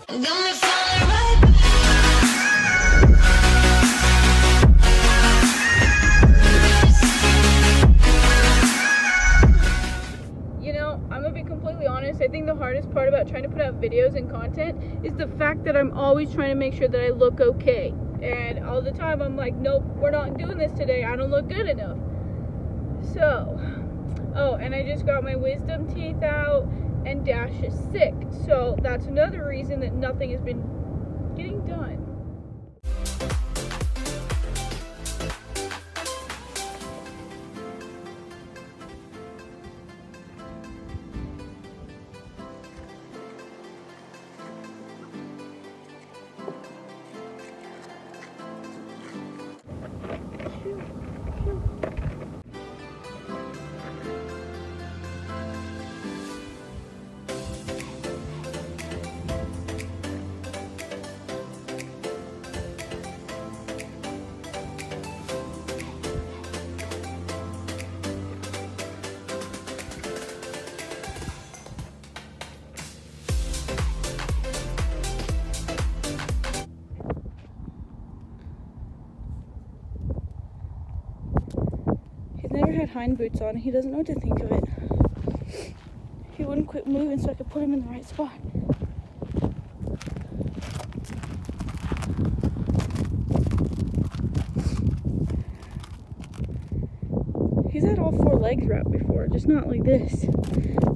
Got me falling right back. You know, I'm gonna be completely honest. I think the hardest part about trying to put out videos and content is the fact that I'm always trying to make sure that I look okay. And all the time I'm like, nope, we're not doing this today. I don't look good enough. So, oh, and I just got my wisdom teeth out, and Dash is sick. So that's another reason that nothing has been getting done. He's never had hind boots on. He doesn't know what to think of it. He wouldn't quit moving so I could put him in the right spot. He's had all four legs wrapped before, just not like this.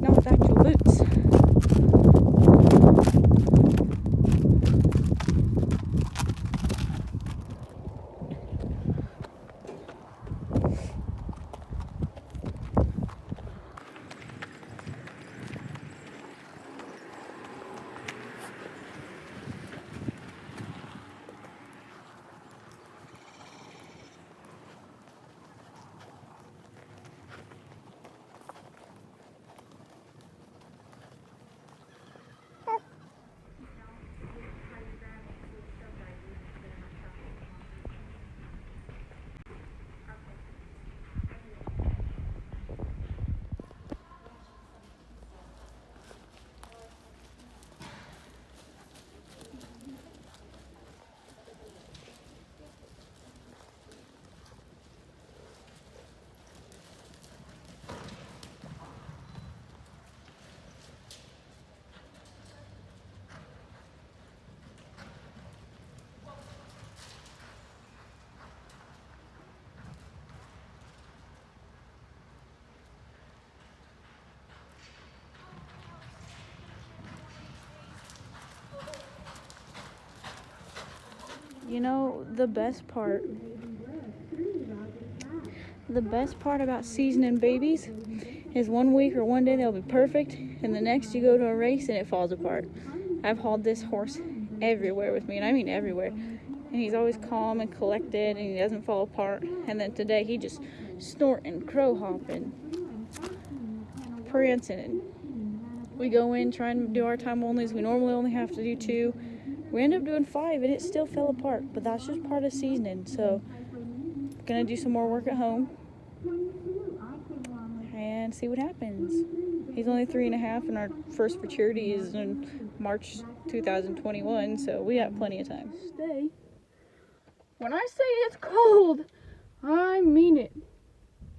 Not with actual boots. You know, the best part about seasoning babies is 1 week or one day they'll be perfect, and the next you go to a race and it falls apart. I've hauled this horse everywhere with me, and I mean everywhere. And he's always calm and collected, and he doesn't fall apart. And then today he just snorting, crow hopping, prancing. And we go in trying to do our time onlys. We normally only have to do 2. We end up doing 5 and it still fell apart, but that's just part of seasoning. So gonna do some more work at home and see what happens. He's only 3.5 and our first Futurity is in March 2021, so we have plenty of time. Stay. When I say it's cold, I mean it.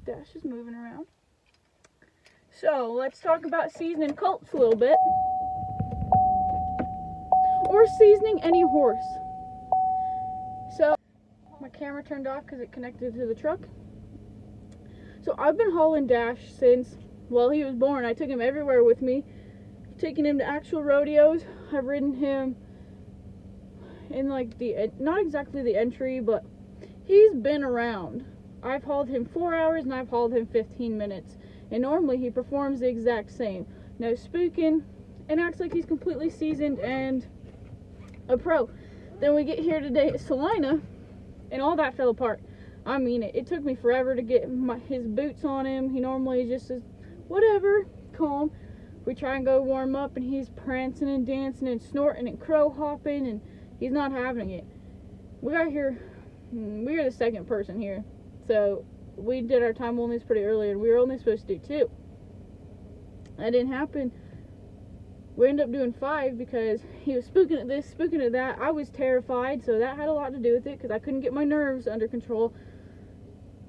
Dash is moving around. So let's talk about seasoning colts a little bit. Or seasoning any horse. So, my camera turned off because it connected to the truck. So, I've been hauling Dash since, well, he was born. I took him everywhere with me. Taking him to actual rodeos. I've ridden him in like not exactly the entry, but he's been around. I've hauled him 4 hours and I've hauled him 15 minutes. And normally he performs the exact same. No spooking, and acts like he's completely seasoned and a pro. Then we get here today at Salina, and all that fell apart. I mean it. It took me forever to get his boots on him. He normally just says, whatever, calm. We try and go warm up, and he's prancing and dancing and snorting and crow hopping, and he's not having it. We got here, we are the second person here. So we did our time onlys pretty early, and we were only supposed to do 2. That didn't happen. We ended up doing 5 because he was spooking at this, spooking at that. I was terrified, so that had a lot to do with it because I couldn't get my nerves under control.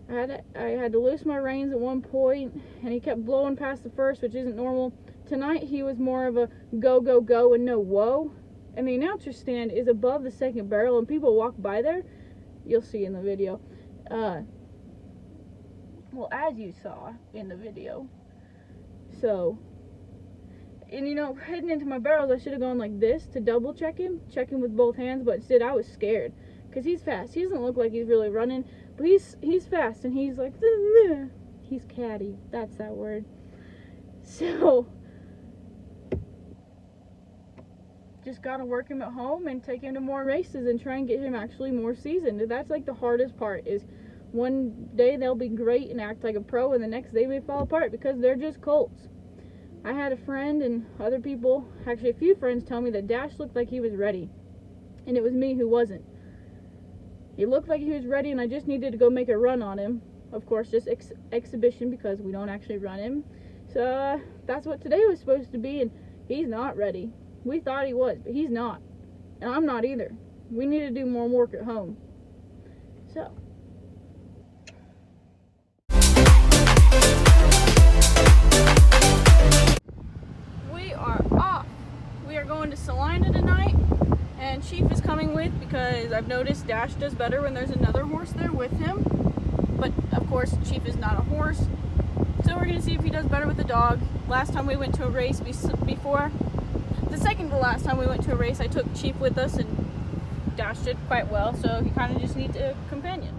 I had to loose my reins at one point, and he kept blowing past the first, which isn't normal. Tonight he was more of a go, go, go, and no whoa. And the announcer stand is above the second barrel, and people walk by there. You'll see in the video. Well, as you saw in the video. So, and you know, heading into my barrels, I should have gone like this to double check him with both hands, but instead I was scared because he's fast. He doesn't look like he's really running, but he's fast, and he's like, he's catty. That's that word. So, just gotta work him at home and take him to more races and try and get him actually more seasoned. That's like the hardest part, is one day they'll be great and act like a pro, and the next day they fall apart because they're just colts. I had a friend and other people, actually a few friends, tell me that Dash looked like he was ready, and it was me who wasn't. He looked like he was ready, and I just needed to go make a run on him. Of course, just exhibition, because we don't actually run him. So that's what today was supposed to be, and he's not ready. We thought he was, but he's not, and I'm not either. We need to do more work at home. So we are off. We are going to Salina tonight, and Chief is coming with because I've noticed Dash does better when there's another horse there with him. But of course, Chief is not a horse, so we're gonna see if he does better with the dog. Last time we went to a race before, the second to last time we went to a race, I took Chief with us, and Dash did quite well, so he kind of just needs a companion.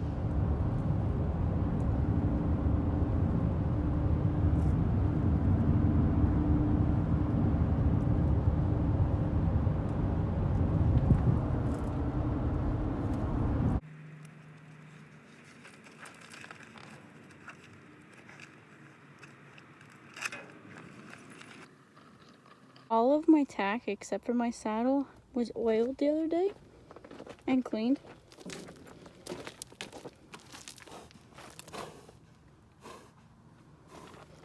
All of my tack, except for my saddle, was oiled the other day and cleaned.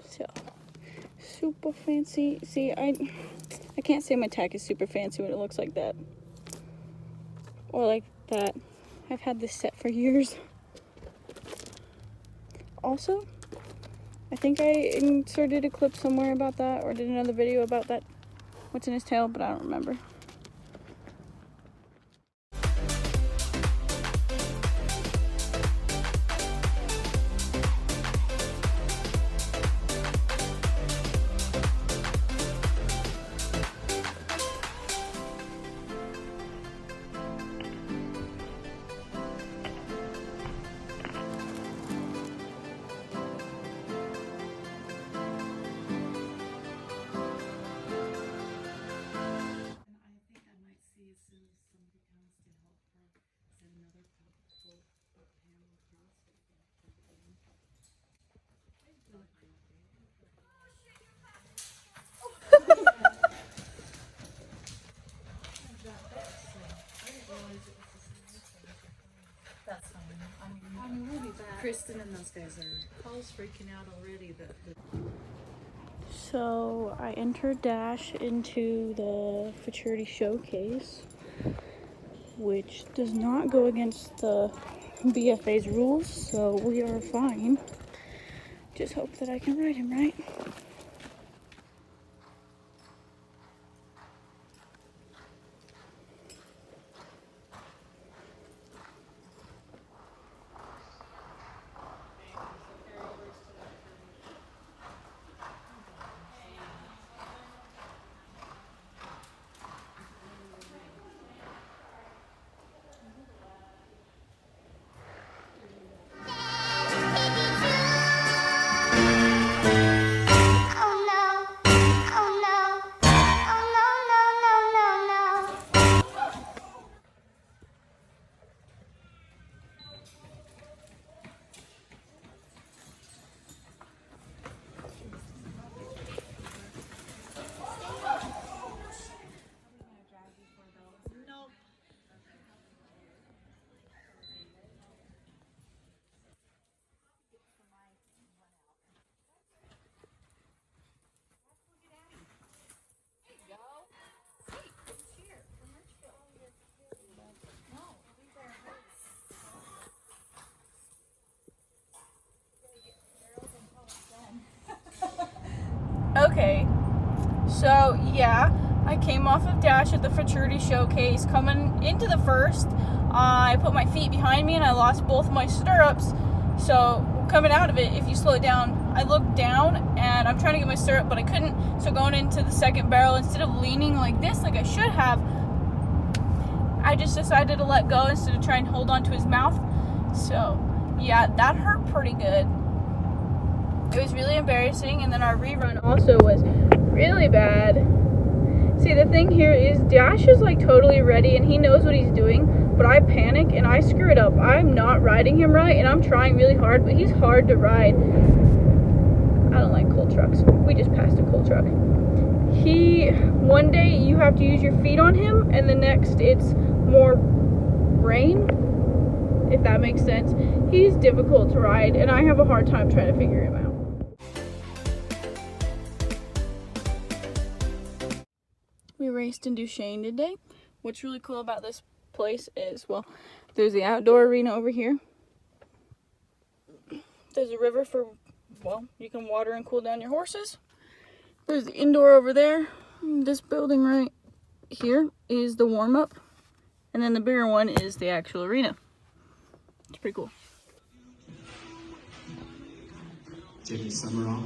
So, super fancy. See, I can't say my tack is super fancy when it looks like that. Or like that. I've had this set for years. Also, I think I inserted a clip somewhere about that, or did another video about that. What's in his tail, but I don't remember. That's fine. I mean, we'll be back. Kristen and those guys are Paul's freaking out already. So I entered Dash into the Futurity showcase, which does not go against the BFA's rules, so we are fine. Just hope that I can ride him right. So yeah, I came off of Dash at the Futurity showcase. Coming into the first, I put my feet behind me and I lost both my stirrups. So coming out of it, if you slow it down, I looked down and I'm trying to get my stirrup, but I couldn't. So going into the second barrel, instead of leaning like this, like I should have, I just decided to let go instead of trying to hold on to his mouth. So yeah, that hurt pretty good. It was really embarrassing, and then our rerun also was really bad. See, the thing here is Dash is like totally ready and he knows what he's doing, but I panic and I screw it up. I'm not riding him right and I'm trying really hard, but he's hard to ride. I don't like coal trucks. We just passed a coal truck. One day you have to use your feet on him and the next it's more rain, if that makes sense. He's difficult to ride and I have a hard time trying to figure him out. We raced in Duchesne today. What's really cool about this place is, well, there's the outdoor arena over here. There's a river for, well, you can water and cool down your horses. There's the indoor over there. This building right here is the warm-up. And then the bigger one is the actual arena. It's pretty cool. Taking summer off.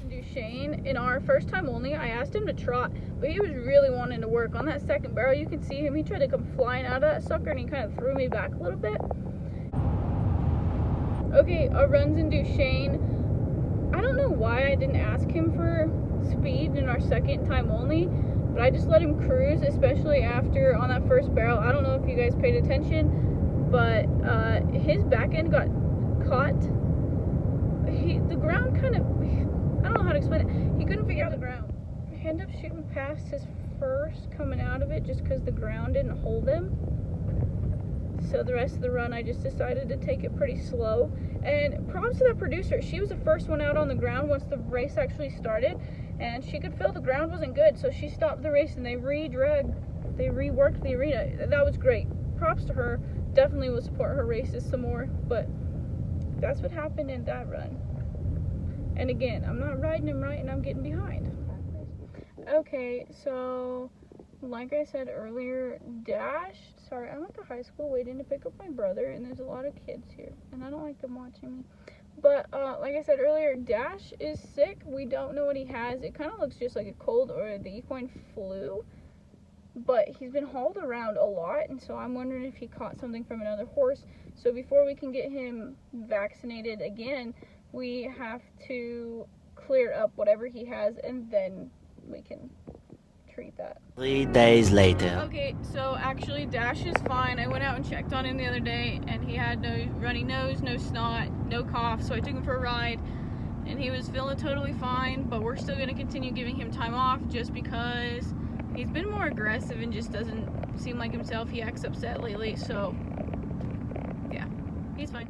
Duchesne, in our first time only, I asked him to trot, but he was really wanting to work. On that second barrel, you can see him, he tried to come flying out of that sucker and he kind of threw me back a little bit. Okay, our runs in Duchesne, I don't know why I didn't ask him for speed in our second time only, but I just let him cruise, especially after on that first barrel. I don't know if you guys paid attention, but his back end got caught. The ground kind of, I don't know how to explain it. He couldn't figure out the ground. He ended up shooting past his first coming out of it just because the ground didn't hold him. So the rest of the run, I just decided to take it pretty slow. And props to that producer. She was the first one out on the ground once the race actually started. And she could feel the ground wasn't good. So she stopped the race and they reworked the arena. That was great. Props to her. Definitely will support her races some more. But that's what happened in that run. And again, I'm not riding him right and I'm getting behind. Okay, so like I said earlier, Dash, sorry, I'm at the high school waiting to pick up my brother and there's a lot of kids here and I don't like them watching me. But like I said earlier, Dash is sick. We don't know what he has. It kind of looks just like a cold or the equine flu. But he's been hauled around a lot, and so I'm wondering if he caught something from another horse. So before we can get him vaccinated again, we have to clear up whatever he has, and then we can treat that. 3 days later. Okay, so actually Dash is fine. I went out and checked on him the other day, and he had no runny nose, no snot, no cough, so I took him for a ride, and he was feeling totally fine, but we're still going to continue giving him time off just because he's been more aggressive and just doesn't seem like himself. He acts upset lately, so yeah, he's fine.